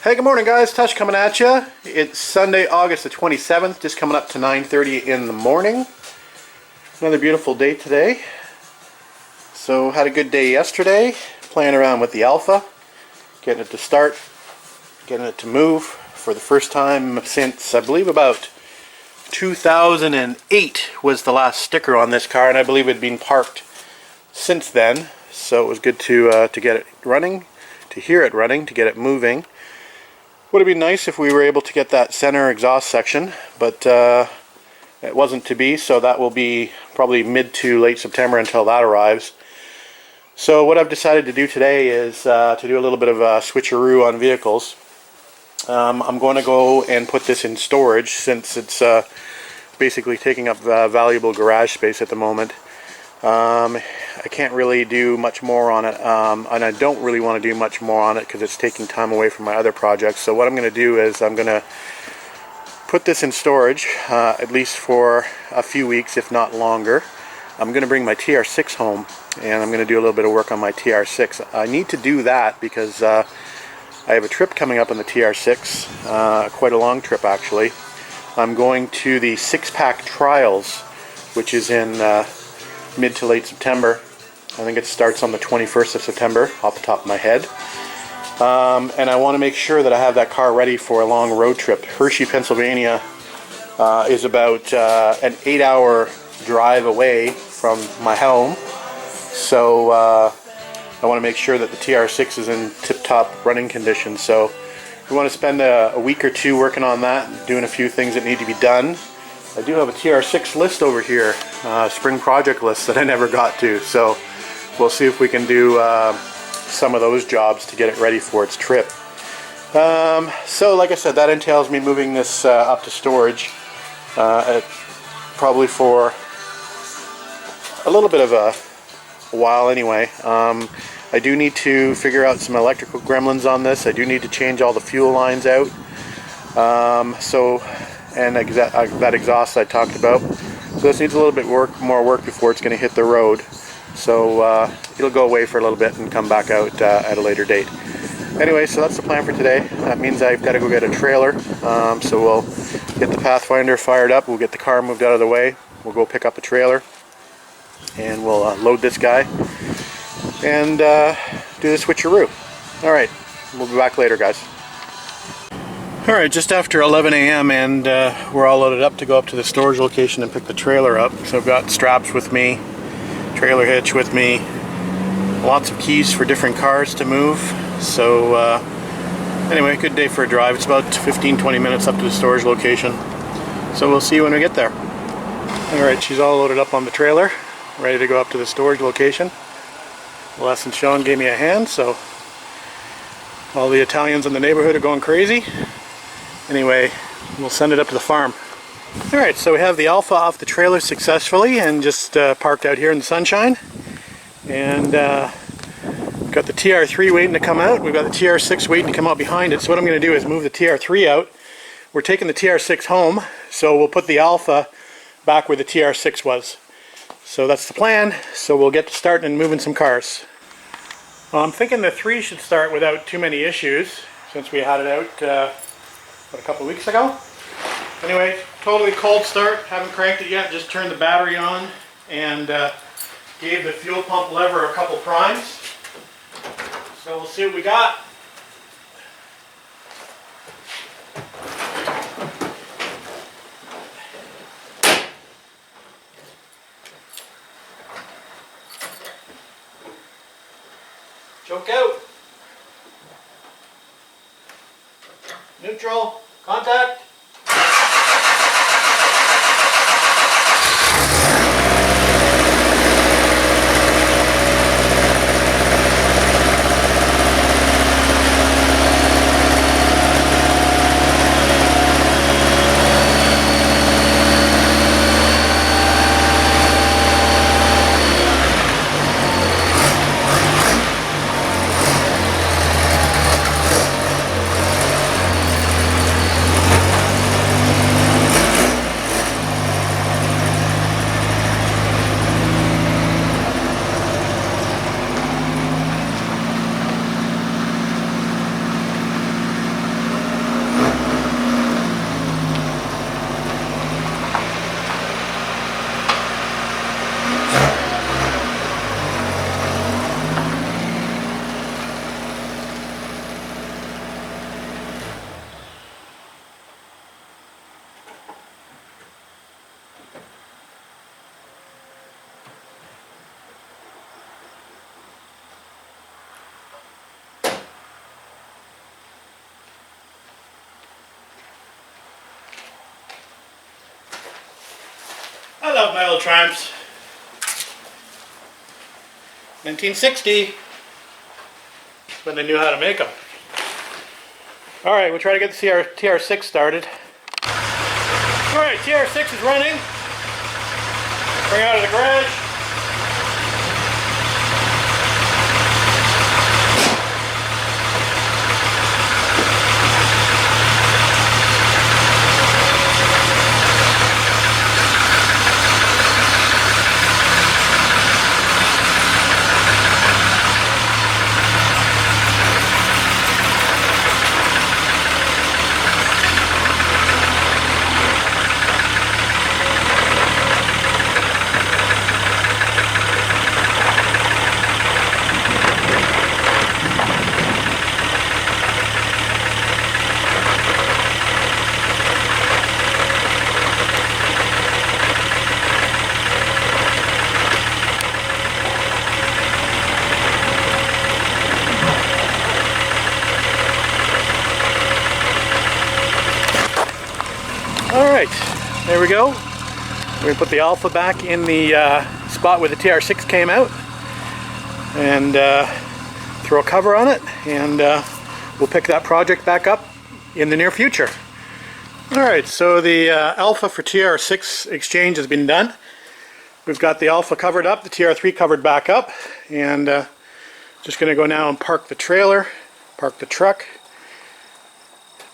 Hey, good morning guys, Tush coming at you. It's Sunday, August the 27th, just coming up to 9:30 in the morning. Another beautiful day today. So had a good day yesterday, playing around with the Alfa, getting it to start, getting it to move for the first time since I believe about 2008 was the last sticker on this car, and I believe it had been parked since then. So it was good to get it running, to hear it running, to get it moving. Would have been nice if we were able to get that center exhaust section, but it wasn't to be, so that will be probably mid to late September until that arrives. So what I've decided to do today is to do a little bit of a switcheroo on vehicles. I'm going to go and put this in storage since it's basically taking up valuable garage space at the moment. I can't really do much more on it, and I don't really want to do much more on it because it's taking time away from my other projects. So what I'm going to do is I'm going to put this in storage at least for a few weeks, if not longer. I'm going to bring my TR6 home and I'm going to do a little bit of work on my TR6. I need to do that because I have a trip coming up on the TR6, quite a long trip actually. I'm going to the 6-pack trials, which is in mid to late September. I think it starts on the 21st of September off the top of my head. And I want to make sure that I have that car ready for a long road trip. Hershey, Pennsylvania is about an 8-hour drive away from my home. So I want to make sure that the TR6 is in tip-top running condition. So we want to spend a week or two working on that, doing a few things that need to be done. I do have a TR6 list over here, spring project list that I never got to. So we'll see if we can do some of those jobs to get it ready for its trip. So like I said, that entails me moving this up to storage probably for a little bit of a while anyway. I do need to figure out some electrical gremlins on this. I do need to change all the fuel lines out. And that exhaust I talked about. So this needs a little bit more work before it's going to hit the road. So it'll go away for a little bit and come back out at a later date. Anyway, so that's the plan for today. That means I've got to go get a trailer. So we'll get the Pathfinder fired up. We'll get the car moved out of the way. We'll go pick up the trailer. And we'll load this guy. And do the switcheroo. Alright, we'll be back later, guys. Alright, just after 11 a.m. and we're all loaded up to go up to the storage location and pick the trailer up. So I've got straps with me, trailer hitch with me, lots of keys for different cars to move. So anyway, good day for a drive. It's about 15-20 minutes up to the storage location. So we'll see you when we get there. Alright, she's all loaded up on the trailer, ready to go up to the storage location. Les and Sean gave me a hand, so all the Italians in the neighborhood are going crazy. Anyway, we'll send it up to the farm. Alright, so we have the Alfa off the trailer successfully and just parked out here in the sunshine. And we've got the TR3 waiting to come out. We've got the TR6 waiting to come out behind it. So what I'm going to do is move the TR3 out. We're taking the TR6 home, so we'll put the Alfa back where the TR6 was. So that's the plan. So we'll get to starting and moving some cars. Well, I'm thinking the 3 should start without too many issues since we had it out a couple weeks ago. Anyway, totally cold start. Haven't cranked it yet. Just turned the battery on and gave the fuel pump lever a couple primes. So we'll see what we got. Choke out. Neutral. Contact. love my old Triumphs. 1960, when they knew how to make them. Alright, we'll try to get the TR6 started. Alright, TR6 is running. Bring it out of the garage. Alright, there we go. We're going to put the Alfa back in the spot where the TR6 came out and throw a cover on it, and we'll pick that project back up in the near future. Alright, so the Alfa for TR6 exchange has been done. We've got the Alfa covered up, the TR3 covered back up, and just going to go now and park the trailer, park the truck,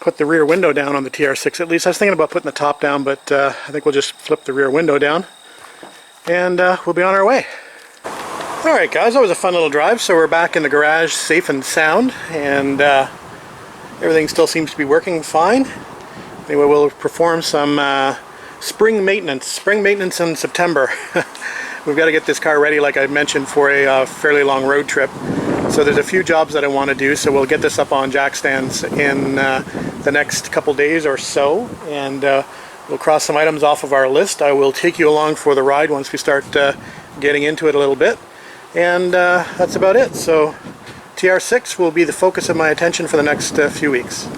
put the rear window down on the TR6 at least. I was thinking about putting the top down, but I think we'll just flip the rear window down and we'll be on our way. Alright guys, that was a fun little drive. So we're back in the garage safe and sound, and everything still seems to be working fine. Anyway, we'll perform some spring maintenance in September. We've got to get this car ready, like I mentioned, for a fairly long road trip. So there's a few jobs that I want to do, so we'll get this up on jack stands in the next couple days or so, and we'll cross some items off of our list. I will take you along for the ride once we start getting into it a little bit, and that's about it. So TR6 will be the focus of my attention for the next few weeks.